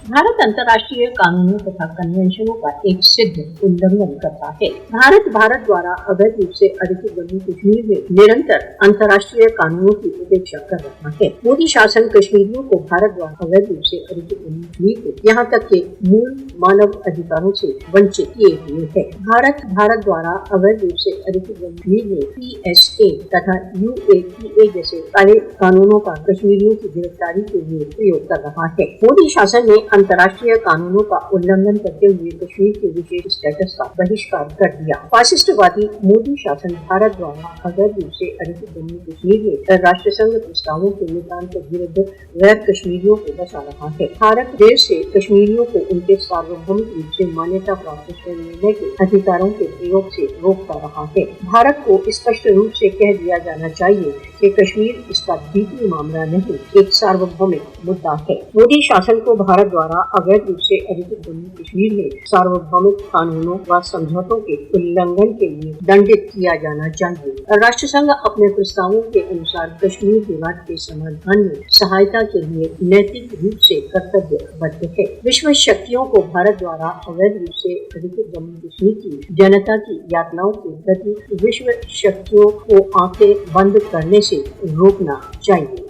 भारत अंतर्राष्ट्रीय कानूनों तथा कन्वेंशनों का एक सिद्ध उल्लंघन करता है। भारत द्वारा अवैध रूप से अधिकृत जम्मू कश्मीर में निरंतर अंतर्राष्ट्रीय कानूनों की उपेक्षा कर रहा है। मोदी शासन कश्मीरियों को भारत द्वारा अवैध रूप से अधिकृत जम्मू कश्मीर को यहाँ तक के मूल मानव अधिकारों से वंचित किए हुए है। भारत द्वारा अवैध रूप से अधिकृत जम्मू कश्मीर में PSA तथा UAPA जैसे काले कानूनों का कश्मीरियों की गिरफ्तारी के लिए प्रयोग कर रहा है। मोदी शासन ने अंतर्राष्ट्रीय कानूनों का उल्लंघन करते हुए कश्मीर के विशेष स्टेटस का बहिष्कार कर दिया। फासिस्टवादी मोदी शासन भारत द्वारा अवैध रूप से अधिकृत जम्मू कश्मीर में राष्ट्रसंघ प्रस्तावों के नितांत विरुद्ध गैर कश्मीरियों को बचा रहा है। भारत देश से कश्मीरियों को उनके सार्वभौमिक रूप से मान्यता प्राप्त स्वयं निर्णय के अधिकारों के प्रयोग से रोकता रहा है। भारत को स्पष्ट रूप से कह दिया जाना चाहिए कि कश्मीर इसका द्वितीय मामला नहीं, एक सार्वभौमिक मुद्दा है। मोदी शासन को भारत द्वारा अवैध रूप से अधिकृत जम्मू कश्मीर में सार्वभौमिक कानूनों व समझौतों के उल्लंघन के लिए दंडित किया जाना चाहिए। राष्ट्रसंघ अपने प्रस्तावों के अनुसार कश्मीर विवाद के समाधान में सहायता के लिए नैतिक रूप से कर्तव्यबद्ध है। विश्व शक्तियों को भारत द्वारा अवैध रूप से अधिकृत जम्मू कश्मीर की जनता की यातनाओं के प्रति विश्व शक्तियों को आंखें बंद करने से रोकना चाहिए।